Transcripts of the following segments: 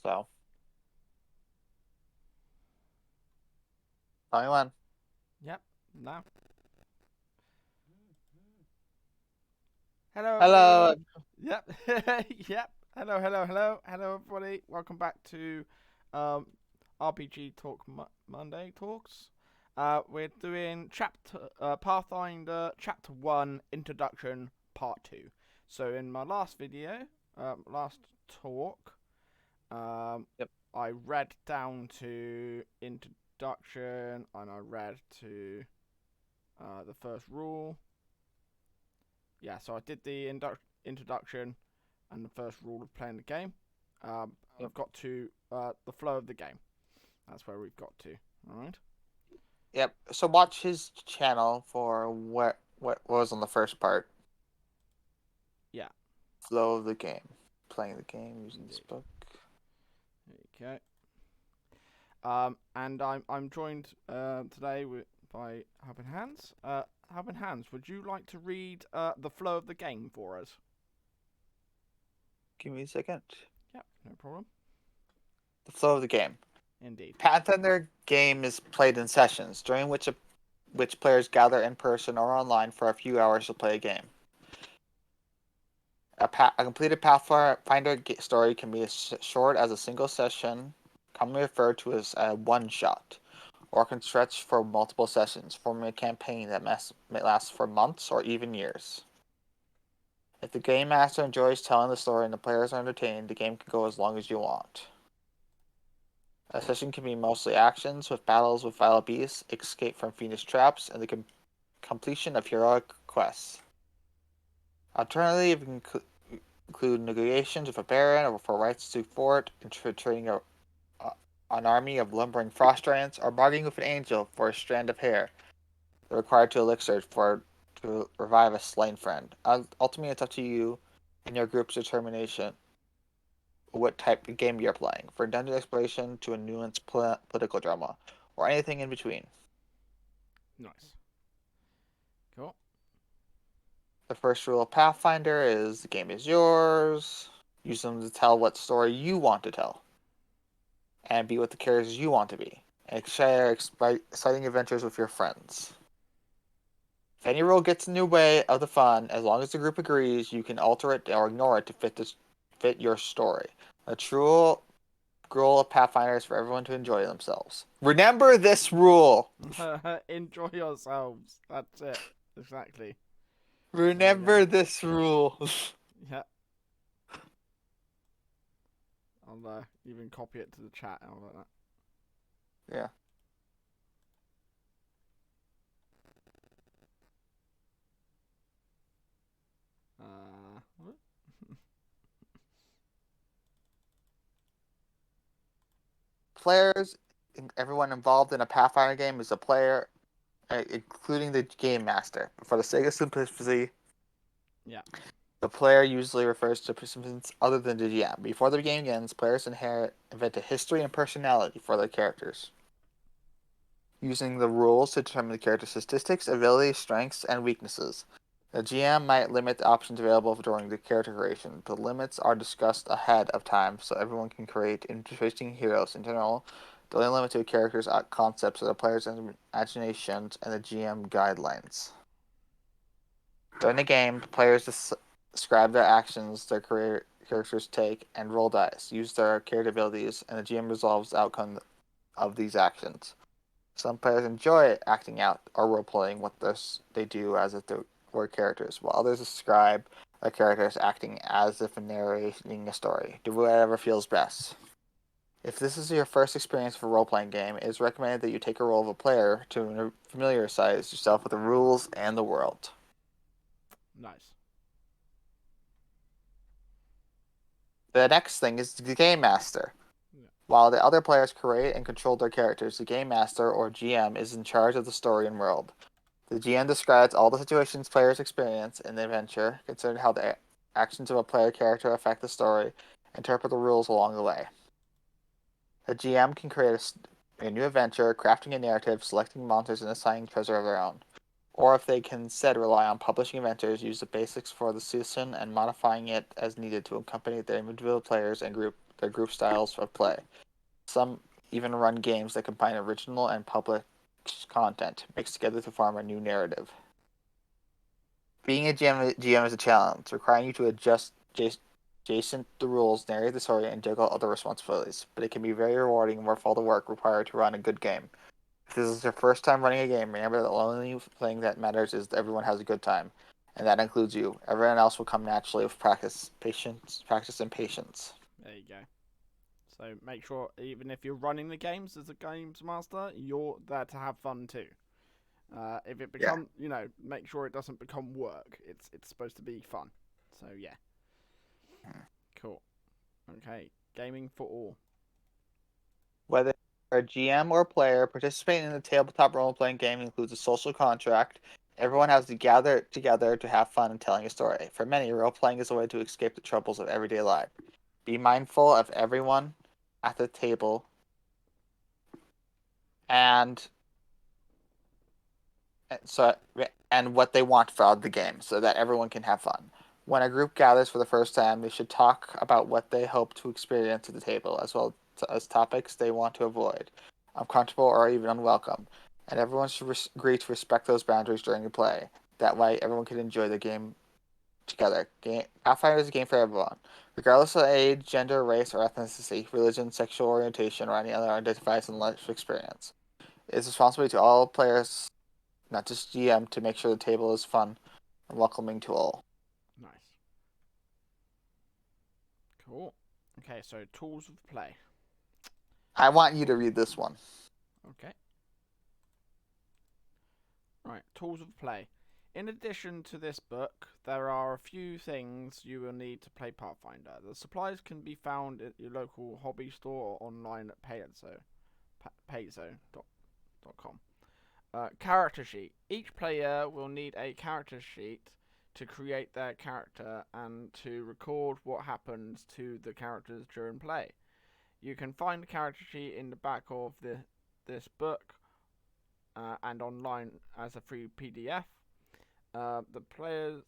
So, 21. Yep. No. Hello, Hello. everybody. Yep. Yep. Hello, everybody. Welcome back to um, RPG Talk Monday Talks. We're doing chapter Pathfinder Chapter 1 Introduction Part 2. So in my last video, last talk, um, Yep. I read down to introduction and I read to the first rule. Yeah, so I did the introduction and the first rule of playing the game. Yep. I've got to the flow of the game. That's where we've got to. All right. Yep. So watch his channel for what was on the first part. Yeah, Flow of the game. Playing the game using this indeed. book. Okay. And I'm joined today by Hub and Hands. Hub and Hands, would you like to read the flow of the game for us? Give me a second. Yep, no problem. The flow of the game. Indeed. Pathfinder game is played in sessions, during which players gather in person or online for a few hours to play a game. A completed Pathfinder story can be as short as a single session, commonly referred to as a one-shot, or can stretch for multiple sessions, forming a campaign that may last for months or even years. If the game master enjoys telling the story and the players are entertained, the game can go as long as you want. A session can be mostly actions, with battles with vile beasts, escape from fiendish traps, and the completion of heroic quests. Alternatively, it can include negotiations with a baron or for rights to fort, infiltrating an army of lumbering frost giants, or bargaining with an angel for a strand of hair required to elixir to revive a slain friend. Ultimately, it's up to you and your group's determination what type of game you're playing, from dungeon exploration to a nuanced political drama, or anything in between. Nice. Cool. The first rule of Pathfinder is the game is yours. Use them to tell what story you want to tell, and be what the characters you want to be, and share exciting adventures with your friends. If any rule gets in your way of the fun, as long as the group agrees, you can alter it or ignore it to fit your story. The true goal of Pathfinder is for everyone to enjoy themselves. Remember this rule. Enjoy yourselves. That's it. Exactly. There we go. Remember this rule. Yeah. I'll even copy it to the chat. How about that? Yeah. What? Players, everyone involved in a Pathfinder game is a player, including the game master. For the sake of simplicity, Yeah. the player usually refers to participants other than the GM. Before the game begins, players invent a history and personality for their characters, using the rules to determine the character's statistics, abilities, strengths, and weaknesses. The GM might limit the options available during the character creation. The limits are discussed ahead of time so everyone can create interesting heroes. In general, the only limit to a character's concepts are the player's imaginations and the GM guidelines. During the game, players describe their actions their characters take and roll dice, use their character abilities, and the GM resolves the outcome of these actions. Some players enjoy acting out or role playing what they do as if they were characters, while others describe their characters acting as if narrating a story. Do whatever feels best. If this is your first experience with a role playing game, it is recommended that you take a role of a player to familiarize yourself with the rules and the world. Nice. The next thing is the Game Master. Yeah. While the other players create and control their characters, the Game Master, or GM, is in charge of the story and world. The GM describes all the situations players experience in the adventure, considering how the actions of a player character affect the story, interpret the rules along the way. The GM can create a new adventure, crafting a narrative, selecting monsters, and assigning treasure of their own. Or if they can instead rely on publishing adventures, use the basics for the session, and modifying it as needed to accompany the individual players and group their group styles of play. Some even run games that combine original and published content mixed together to form a new narrative. Being a GM is a challenge, requiring you to adjacent the rules, narrate the story, and juggle other responsibilities. But it can be very rewarding and worth all the work required to run a good game. If this is your first time running a game, remember that the only thing that matters is that everyone has a good time, and that includes you. Everyone else will come naturally with practice, and patience. There you go. So make sure, even if you're running the games as a games master, you're there to have fun too. If it Yeah. becomes, make sure it doesn't become work. It's supposed to be fun. So yeah, cool. Okay, gaming for all. Whether you're a GM or player, participating in the tabletop role-playing game includes a social contract. Everyone has to gather together to have fun and telling a story. For many, role-playing is a way to escape the troubles of everyday life. Be mindful of everyone at the table and so and what they want for the game so that everyone can have fun. When a group gathers for the first time, they should talk about what they hope to experience at the table, as well as topics they want to avoid, uncomfortable or even unwelcome. And everyone should agree to respect those boundaries during the play. That way, everyone can enjoy the game together. Pathfinder is a game for everyone, regardless of age, gender, race, or ethnicity, religion, sexual orientation, or any other identifiers in life experience. It is responsibility to all players, not just GM, to make sure the table is fun and welcoming to all. Nice. Cool. Okay, so tools of play. I want you to read this one. Okay. Right, tools of play. In addition to this book, there are a few things you will need to play Pathfinder. The supplies can be found at your local hobby store or online at payzo.com. Character sheet. Each player will need a character sheet to create their character and to record what happens to the characters during play. You can find the character sheet in the back of this book and online as a free PDF. The players,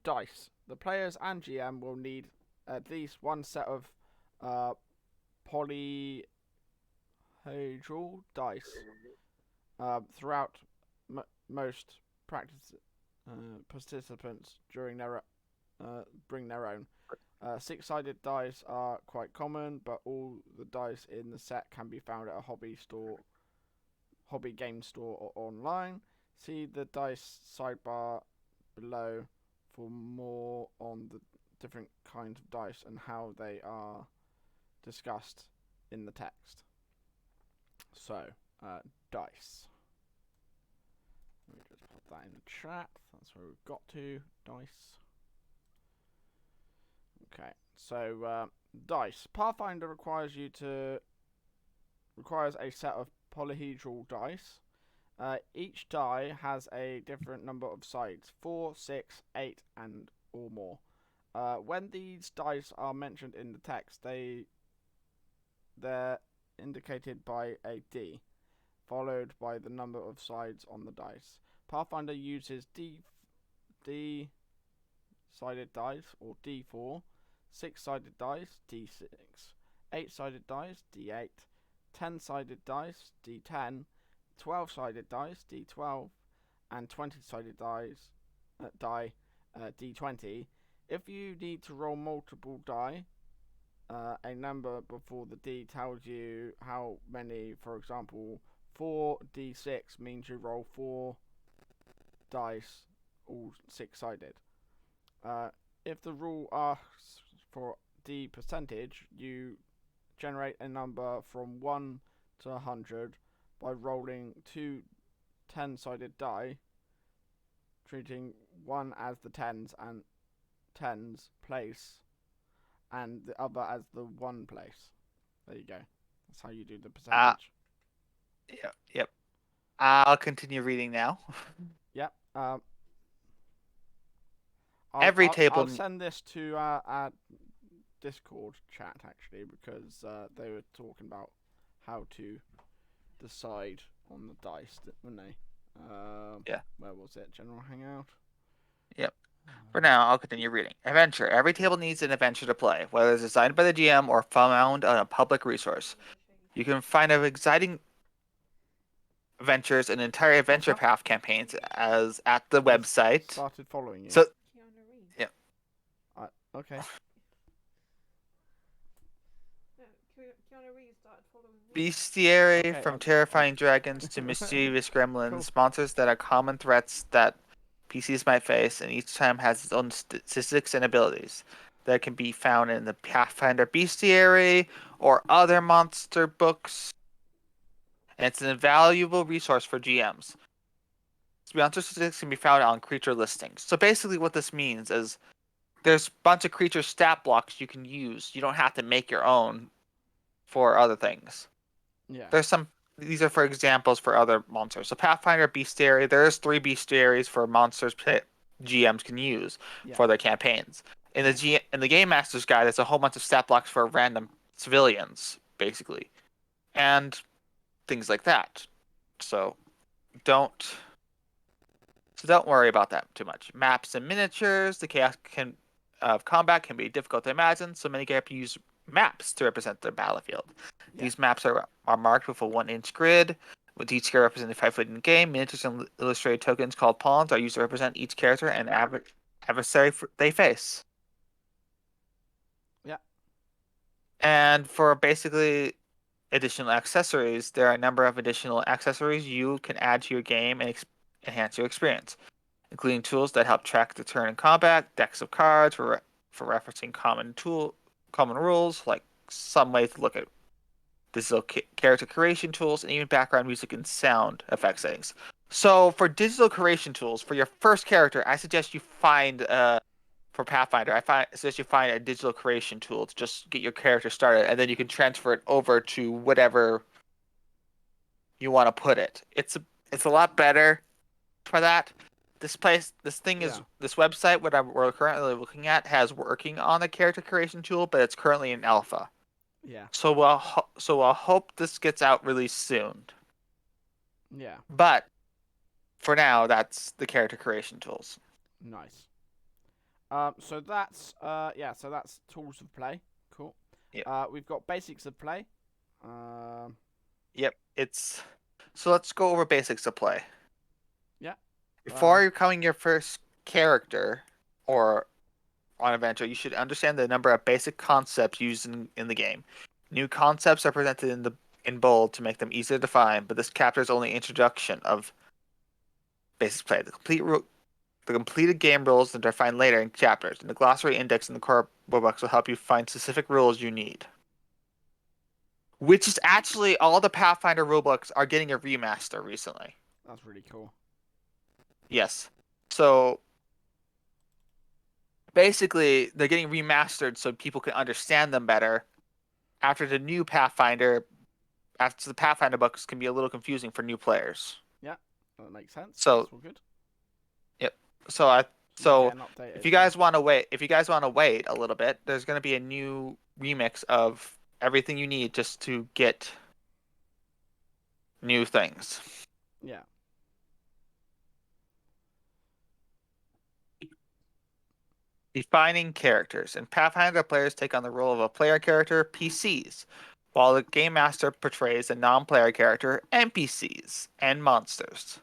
dice. The players and GM will need at least one set of polyhedral dice throughout most practice participants during their bring their own. Six-sided dice are quite common, but all the dice in the set can be found at a hobby game store, or online. See the dice sidebar below for more on the different kinds of dice and how they are discussed in the text. So, dice. Let me just put that in the chat. That's where we've got to. Dice. Okay, so dice. Pathfinder requires a set of polyhedral dice. Each die has a different number of sides: 4, 6, 8, and or more. When these dice are mentioned in the text, they're indicated by a D, followed by the number of sides on the dice. Pathfinder uses D sided dice, or D4, 6-sided dice, D6, 8-sided dice, D8, 10-sided dice, D10, 12-sided dice, D12, and 20-sided die, D20. If you need to roll multiple die, a number before the D tells you how many. For example, 4d6 means you roll 4 dice, all 6-sided. If the rule asks for D percentage, you generate a number from 1 to 100 by rolling 2 10-sided die, treating one as the tens place and the other as the one place. There you go. That's how you do the percentage. Yep. I'll continue reading now. Yep. Every I'll table. send this to our Discord chat actually, because they were talking about how to decide on the dice, weren't they? Yeah. Where was it? General Hangout. Yep. For now, I'll continue reading. Adventure. Every table needs an adventure to play, whether it's designed by the GM or found on a public resource. You can find exciting adventures and entire What's adventure that? path campaigns as at the They've website. started following you. So, yeah, I, okay. bestiary Okay. from I, terrifying dragons to mischievous cool. gremlins, monsters that are common threats that PCs might face, and each time has its own statistics and abilities that can be found in the Pathfinder bestiary or other monster books, and it's an invaluable resource for GMs. Monster statistics can be found on creature listings. So basically, what this means is there's a bunch of creature stat blocks you can use. You don't have to make your own for other things. Yeah. There's some. These are for examples for other monsters. So Pathfinder bestiary. There's 3 bestiaries for monsters GMs can use Yeah. for their campaigns. In the Game Master's Guide, there's a whole bunch of stat blocks for random civilians, basically, and things like that. So don't don't worry about that too much. Maps and miniatures. The chaos can of combat can be difficult to imagine, so many characters use maps to represent their battlefield. Yeah. These maps are marked with a 1-inch grid, with each square representing 5 foot in the game. Miniatures and illustrated tokens called pawns are used to represent each character and adversary they face. Yeah. And for basically additional accessories, there are a number of additional accessories you can add to your game and enhance your experience, including tools that help track the turn in combat, decks of cards for referencing common rules, like some way to look at digital character creation tools, and even background music and sound effect settings. So for digital creation tools for your first character, I suggest you find for Pathfinder, suggest you find a digital creation tool to just get your character started, and then you can transfer it over to whatever you want to put it. It's a lot better for that. Yeah. This website, what we're currently looking at, has working on the character creation tool, but it's currently in alpha. Yeah. So I'll hope this gets out really soon. Yeah. But for now, that's the character creation tools. Nice. So that's yeah. So that's tools of play. Cool. Yep. We've got basics of play. Um. Yep. It's so let's go over basics of play. Yeah. Before Um. you're becoming your first character or on adventure, you should understand the number of basic concepts used in the game. New concepts are presented in bold to make them easier to find, but this chapter is only introduction of basic play. The completed game rules are defined later in chapters, and the glossary index in the core books will help you find specific rules you need. Which is actually all the Pathfinder rulebooks are getting a remaster recently. That's really cool. Yes. So basically, they're getting remastered so people can understand them better. After the Pathfinder books can be a little confusing for new players. Yeah. That makes sense. So, That's all good. yep. So I We'll so get an if updated. you guys want to wait, a little bit, there's going to be a new remix of everything you need just to get new things. Yeah. Defining characters. In Pathfinder, players take on the role of a player character, PCs, while the game master portrays a non-player character, NPCs, and monsters.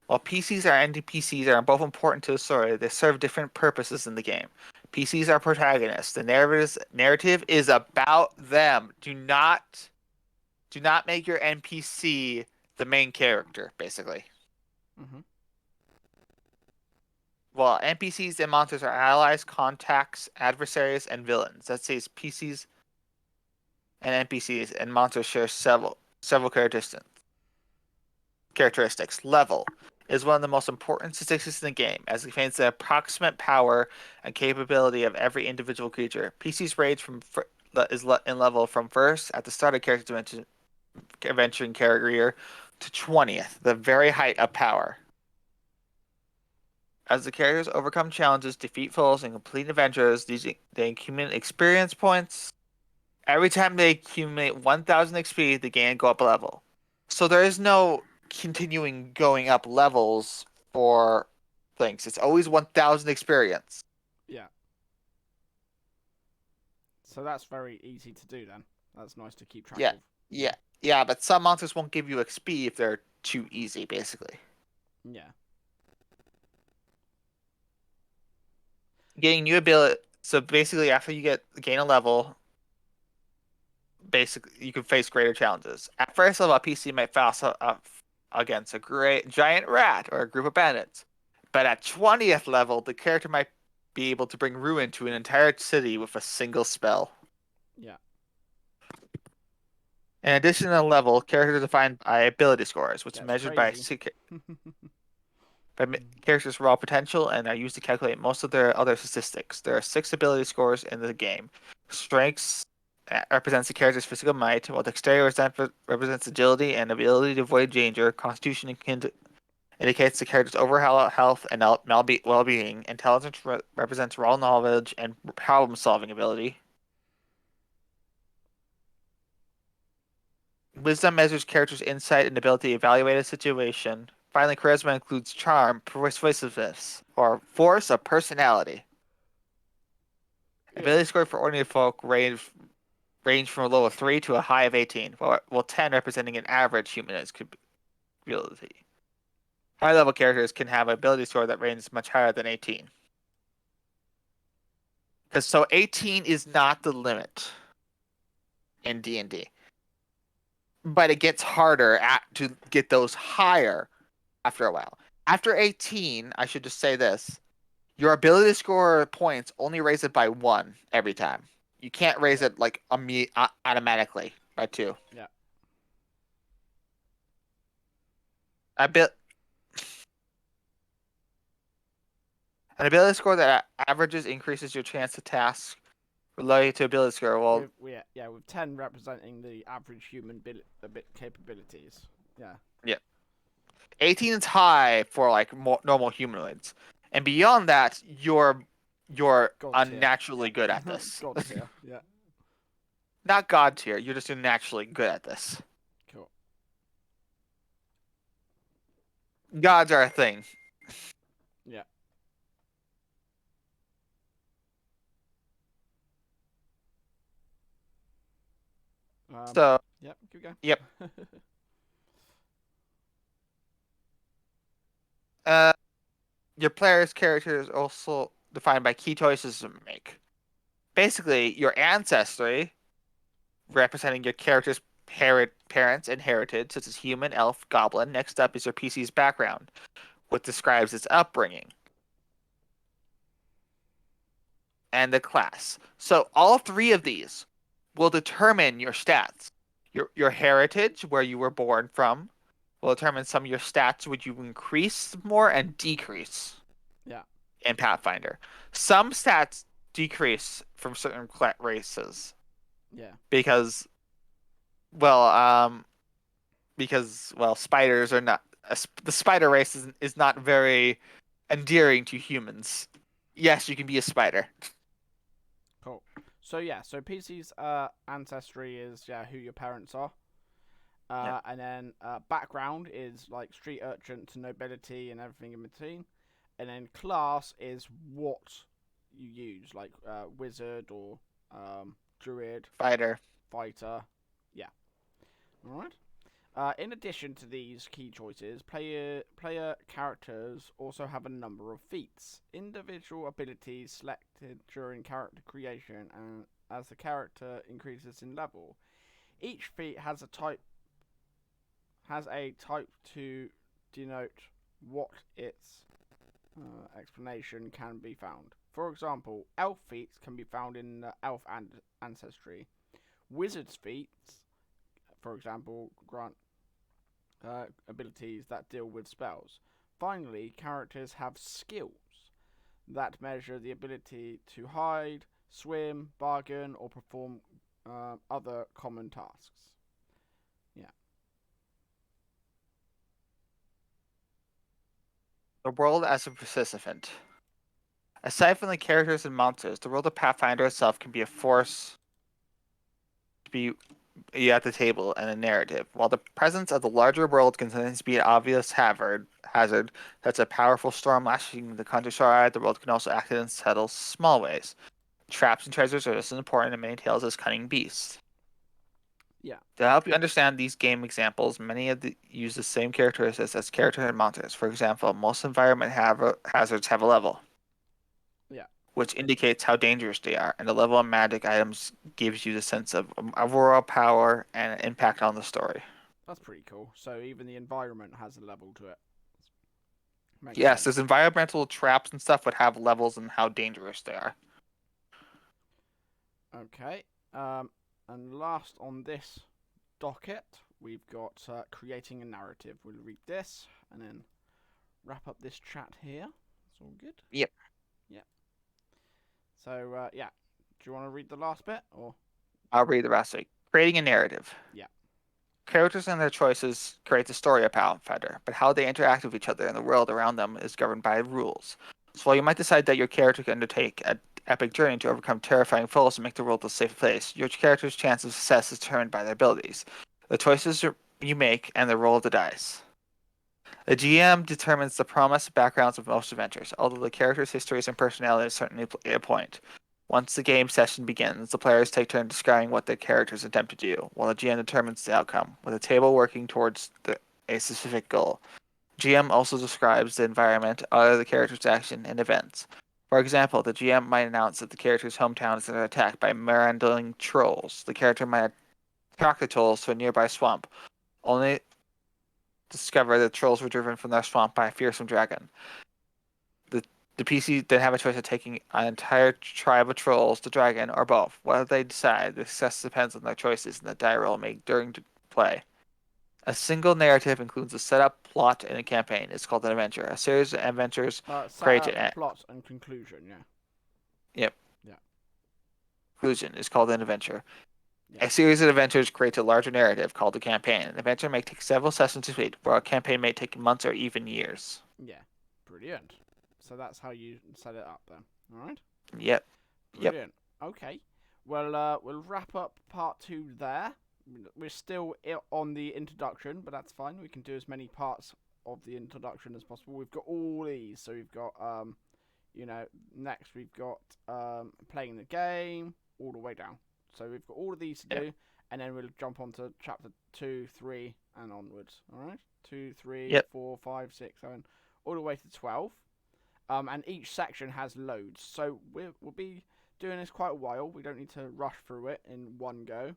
While PCs and NPCs are both important to the story, they serve different purposes in the game. PCs are protagonists. The narrative is about them. Do not make your NPC the main character, basically. Mhm. Well, NPCs and monsters are allies, contacts, adversaries, and villains. That says PCs and NPCs and monsters share several characteristics. Level is one of the most important statistics in the game, as it contains the approximate power and capability of every individual creature. PCs range in level from first at the start of character dimension, adventuring career to 20th, the very height of power. As the characters overcome challenges, defeat foes, and complete adventures, they accumulate experience points. Every time they accumulate 1,000 XP, the game go up a level. So there is no continuing going up levels for things. It's always 1,000 experience. Yeah. So that's very easy to do then. That's nice to keep track Yeah, of. yeah, yeah. But some monsters won't give you XP if they're too easy, basically. Yeah. Getting new ability. So basically, after you gain a level, basically you can face greater challenges. At first level, a PC might face up against a great giant rat or a group of bandits, but at 20th level, the character might be able to bring ruin to an entire city with a single spell. Yeah. In addition to the level, characters are defined by ability scores, which are Gets measured by crazy. characters' raw potential and are used to calculate most of their other statistics. There are 6 ability scores in the game. Strengths represents the character's physical might, while dexterity represents agility and ability to avoid danger. Constitution indicates the character's overall health and well-being. Intelligence represents raw knowledge and problem-solving ability. Wisdom measures character's insight and ability to evaluate a situation. Finally, charisma includes charm, persuasiveness, or force of personality. Yeah. Ability score for ordinary folk range from a low of 3 to a high of 18, while 10 representing an average humanist ability. High level characters can have an ability score that ranges much higher than 18. Because so 18 is not the limit in D&D. But it gets harder to get those higher after a while. After 18, I should just say this. Your ability to score points only raise it by 1 every time. You can't raise Yeah. it like automatically by 2. Yeah. A bit An ability score that averages increases your chance to task related to ability score. Well, With 10 representing the average human capabilities. Yeah. yeah, 18 is high for like normal humanoids, and beyond that, you're God tier. Yeah. unnaturally good at this. God tier. Yeah. Not god tier. You're just naturally good at this. Cool. Gods are a thing. Yeah. So, Yep. Keep going. yep. Uh, your player's character is also defined by key choices to make. Basically, your ancestry, representing your character's parents and heritage, such as human, elf, goblin. Next up is your PC's background, which describes its upbringing, and the class. So all 3 of these will determine your stats. Your heritage, where you were born from, will determine some of your stats which you increase more and decrease Yeah. in Pathfinder. Some stats decrease from certain races Yeah. because well, spiders are not the spider race is not very endearing to humans. Yes, you can be a spider. Cool. So PC's ancestry is who your parents are. Yep. And then background is like street urchin to nobility and everything in between. And then class is what you use, like wizard or druid, Spider. fighter. Yeah. Alright. In addition to these key choices, player characters also have a number of feats, individual abilities selected during character creation, and as the character increases in level, each feat has a type to denote what its explanation can be found. For example, elf feats can be found in elf ancestry. Wizard's feats, for example, grant abilities that deal with spells. Finally, characters have skills that measure the ability to hide, swim, bargain, or perform other common tasks. Yeah. The world as a participant. Aside from the characters and monsters, the world of Pathfinder itself can be a force to be at the table and a narrative. While the presence of the larger world can sometimes be an obvious hazard that's a powerful storm lashing the countryside, the world can also act in subtle, small ways. Traps and treasures are just as important in many tales as cunning beasts. Yeah, To help you understand these game examples, many of the use the same characteristics as characters and monsters. For example, most environment hazards have a level, yeah, which indicates how dangerous they are, and the level of magic items gives you the sense of overall power and impact on the story. that's pretty cool. So even the environment has a level to it. Makes Yes, sense. there's environmental traps and stuff would have levels and how dangerous they are. Okay. Um, and last on this docket, we've got creating a narrative. We'll read this and then wrap up this chat here. It's all good. Yep, Yeah. So yeah, do you want to read the last bit or? I'll read the rest of it. Creating a narrative. Yeah. Characters and their choices create the story of Pathfinder, but how they interact with each other and the world around them is governed by rules. So while you might decide that your character can undertake an epic journey to overcome terrifying foes and make the world a safe place, your character's chance of success is determined by their abilities, the choices you make, and the roll of the dice. The GM determines the promise and backgrounds of most adventures, although the characters' histories and personalities certainly play a point. Once the game session begins, the players take turns describing what their characters attempt to do, while the GM determines the outcome, with the table working towards a specific goal. GM also describes the environment, other the character's action, and events. For example, the GM might announce that the character's hometown is under attack by Mirandling trolls. The character might track the trolls to a nearby swamp, only discover that trolls were driven from their swamp by a fearsome dragon. The the PC then have a choice of taking an entire tribe of trolls, the dragon, or both. Whether they decide, the success depends on their choices and the die roll made during play. A single narrative includes a setup, plot, and a campaign. It's called an adventure. A series of adventures create Setup, an plot, and conclusion. Yeah. yep, Yeah. conclusion is called an adventure. Yeah. A series of adventures creates a larger narrative called a campaign. An adventure may take several sessions to complete, while a campaign may take months or even years. Yeah. Brilliant. So that's how you set it up then. All right. Yep, yep, Brilliant. Okay. Well, we'll wrap up part 2 there. We're still on the introduction, but that's fine. We can do as many parts of the introduction as possible. We've got all these. So we've got, next we've got playing the game all the way down. So we've got all of these to yep, do, and then we'll jump on to chapter 2, 3, and onwards. All right? 2, 3, yep. 4, 5, 6, 7, all the way to 12. And each section has loads. So we'll be doing this quite a while. We don't need to rush through it in one go.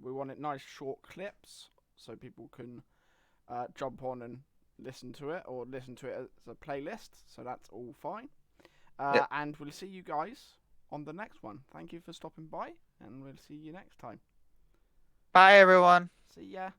We want it nice short clips so people can jump on and listen to it or listen to it as a playlist. So that's all fine. Yep. And we'll see you guys on the next one. Thank you for stopping by, and we'll see you next time. Bye, everyone. See ya.